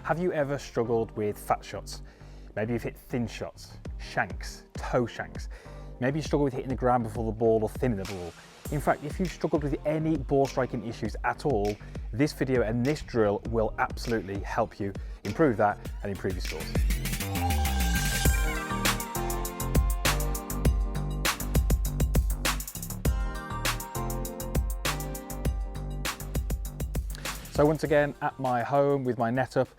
Have you ever struggled with fat shots? Maybe you've hit thin shots, shanks, toe shanks. Maybe you struggle with hitting the ground before the ball or thinning the ball. In fact, if you've struggled with any ball striking issues at all, this video and this drill will absolutely help you improve that and improve your scores. So once again, at my home with my net up,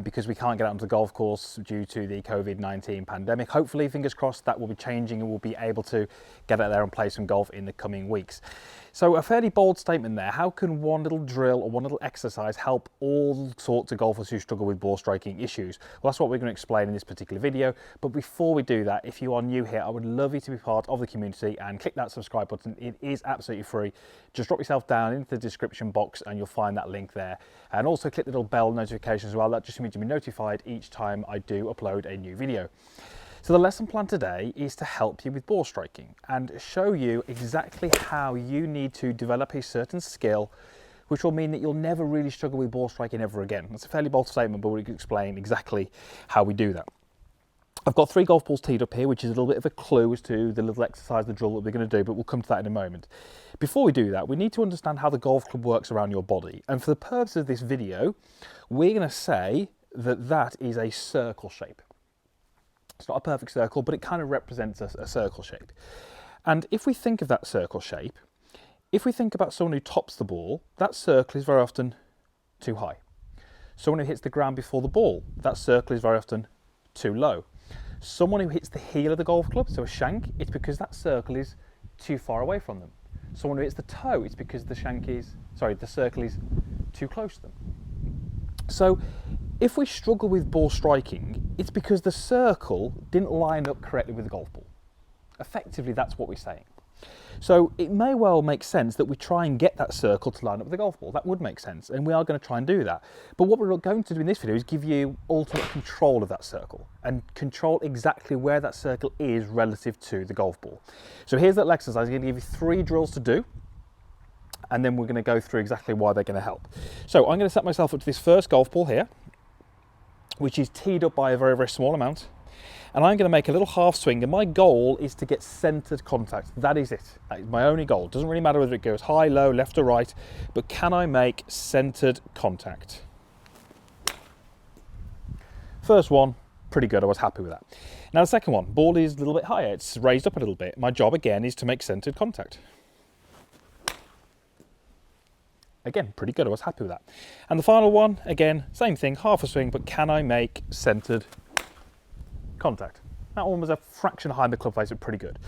because we can't get out onto the golf course due to the COVID-19 pandemic. Hopefully, fingers crossed, that will be changing and we'll be able to get out there and play some golf in the coming weeks. So a fairly bold statement there. How can one little drill or one little exercise help all sorts of golfers who struggle with ball striking issues? Well, that's what we're going to explain in this particular video. But before we do that, if you are new here, I would love you to be part of the community and click that subscribe button. It is absolutely free. Just drop yourself down into the description box and you'll find that link there. And also click the little bell notification as well. That just means you'll be notified each time I do upload a new video. So the lesson plan today is to help you with ball striking and show you exactly how you need to develop a certain skill, which will mean that you'll never really struggle with ball striking ever again. That's a fairly bold statement, but we can explain exactly how we do that. I've got 3 golf balls teed up here, which is a little bit of a clue as to the little exercise, the drill that we're going to do, but we'll come to that in a moment. Before we do that, we need to understand how the golf club works around your body. And for the purpose of this video, we're going to say that that is a circle shape. It's not a perfect circle, but it kind of represents a circle shape. And if we think of that circle shape, if we think about someone who tops the ball, that circle is very often too high. Someone who hits the ground before the ball, that circle is very often too low. Someone who hits the heel of the golf club, so a shank, it's because that circle is too far away from them. Someone who hits the toe, it's because the circle is too close to them. So if we struggle with ball striking, it's because the circle didn't line up correctly with the golf ball. Effectively, that's what we're saying. So it may well make sense that we try and get that circle to line up with the golf ball. That would make sense, and we are going to try and do that. But what we're going to do in this video is give you ultimate control of that circle and control exactly where that circle is relative to the golf ball. So here's that exercise. I'm going to give you 3 drills to do, and then we're going to go through exactly why they're going to help. So I'm going to set myself up to this first golf ball here, which is teed up by a very, very small amount. And I'm going to make a little half swing, and my goal is to get centered contact. That is it. That is my only goal. It doesn't really matter whether it goes high, low, left or right, but can I make centered contact? First one, pretty good. I was happy with that. Now the second one, ball is a little bit higher. It's raised up a little bit. My job again is to make centered contact. Again, pretty good. I was happy with that. And the final one, again, same thing, half a swing, but can I make centered contact? That one was a fraction high in the club face, but pretty good.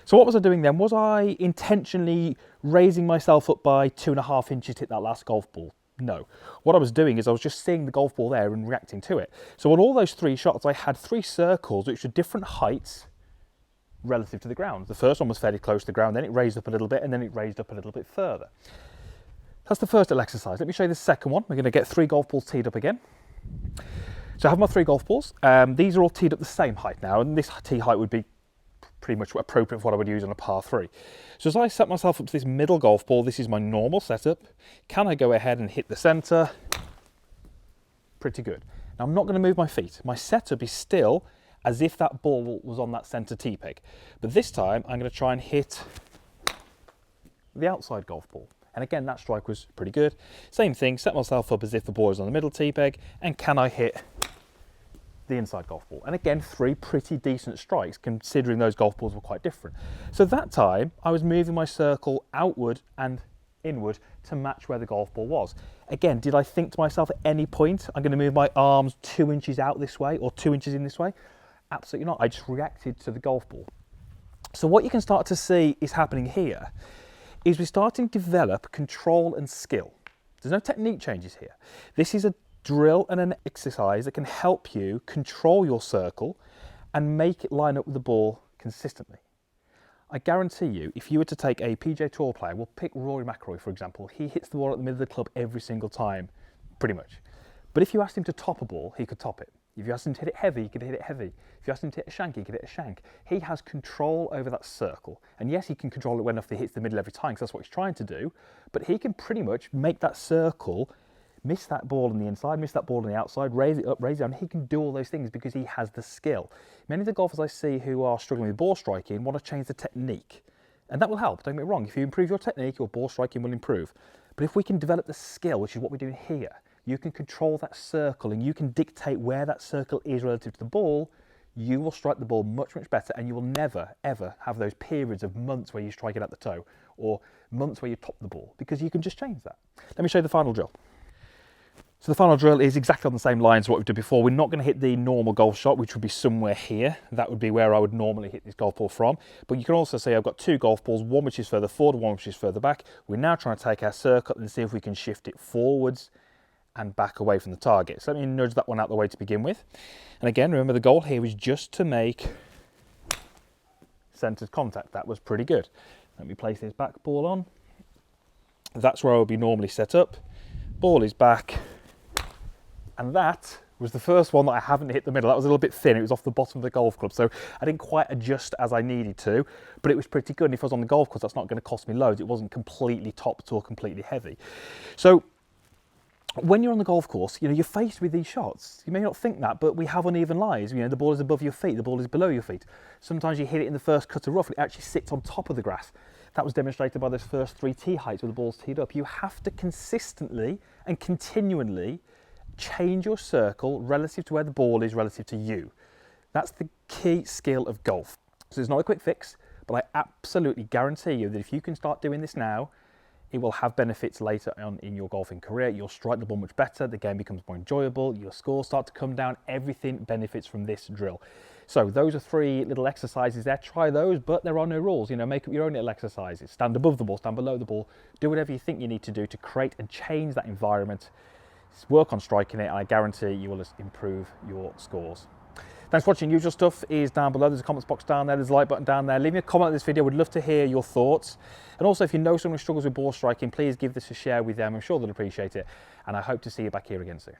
So what was I doing then? Was I intentionally raising myself up by 2.5 inches to hit that last golf ball? No. What I was doing is I was just seeing the golf ball there and reacting to it. So on all those 3 shots, I had 3 circles which were different heights relative to the ground. The first one was fairly close to the ground, then it raised up a little bit, and then it raised up a little bit further. That's the first little exercise. Let me show you the second one. We're going to get 3 golf balls teed up again. So I have my 3 golf balls. These are all teed up the same height now, and this tee height would be pretty much appropriate for what I would use on a par 3. So as I set myself up to this middle golf ball, this is my normal setup. Can I go ahead and hit the center? Pretty good. Now I'm not going to move my feet. My setup is still as if that ball was on that center tee peg. But this time I'm going to try and hit the outside golf ball. And again, that strike was pretty good. Same thing, set myself up as if the ball is on the middle tee peg, and can I hit the inside golf ball? And again, 3 pretty decent strikes, considering those golf balls were quite different. So that time, I was moving my circle outward and inward to match where the golf ball was. Again, did I think to myself at any point, I'm going to move my arms 2 inches out this way or 2 inches in this way? Absolutely not. I just reacted to the golf ball. So what you can start to see is happening here is we're starting to develop control and skill. There's no technique changes here. This is a drill and an exercise that can help you control your circle and make it line up with the ball consistently. I guarantee you, if you were to take a PGA Tour player, we'll pick Rory McIlroy for example, he hits the ball at the middle of the club every single time, pretty much. But if you asked him to top a ball, he could top it. If you asked him to hit it heavy, he could hit it heavy. If you asked him to hit a shank, he could hit a shank. He has control over that circle. And yes, he can control it when he hits the middle every time, because that's what he's trying to do. But he can pretty much make that circle miss that ball on the inside, miss that ball on the outside, raise it up, raise it down. He can do all those things because he has the skill. Many of the golfers I see who are struggling with ball striking want to change the technique. And that will help, don't get me wrong. If you improve your technique, your ball striking will improve. But if we can develop the skill, which is what we're doing here, you can control that circle and you can dictate where that circle is relative to the ball, you will strike the ball much, much better, and you will never, ever have those periods of months where you strike it at the toe or months where you top the ball, because you can just change that. Let me show you the final drill. So the final drill is exactly on the same lines as what we've done before. We're not going to hit the normal golf shot, which would be somewhere here. That would be where I would normally hit this golf ball from. But you can also see I've got two golf balls, one which is further forward, one which is further back. We're now trying to take our circle and see if we can shift it forwards and back away from the target. So let me nudge that one out the way to begin with. And again, remember the goal here is just to make centered contact. That was pretty good. Let me place this back ball on. That's where I would be normally set up. Ball is back. And that was the first one that I haven't hit the middle. That was a little bit thin. It was off the bottom of the golf club. So I didn't quite adjust as I needed to, but it was pretty good. And if I was on the golf course, that's not going to cost me loads. It wasn't completely topped or completely heavy. So when you're on the golf course, you know, you're faced with these shots. You may not think that, but we have uneven lies. You know, the ball is above your feet, the ball is below your feet. Sometimes you hit it in the first cut of rough, it actually sits on top of the grass. That was demonstrated by those first 3 tee heights where the ball's teed up. You have to consistently and continually change your circle relative to where the ball is relative to you. That's the key skill of golf. So it's not a quick fix, but I absolutely guarantee you that if you can start doing this now, it will have benefits later on in your golfing career. You'll strike the ball much better, the game becomes more enjoyable, your scores start to come down, everything benefits from this drill. So those are 3 little exercises there. Try those, but there are no rules. You know, make up your own little exercises. Stand above the ball, stand below the ball. Do whatever you think you need to do to create and change that environment. Work on striking it, and I guarantee you will improve your scores. Thanks for watching. Usual stuff is down below. There's a comments box down there. There's a like button down there. Leave me a comment on this video. We'd love to hear your thoughts. And also, if you know someone who struggles with ball striking, please give this a share with them. I'm sure they'll appreciate it. And I hope to see you back here again soon.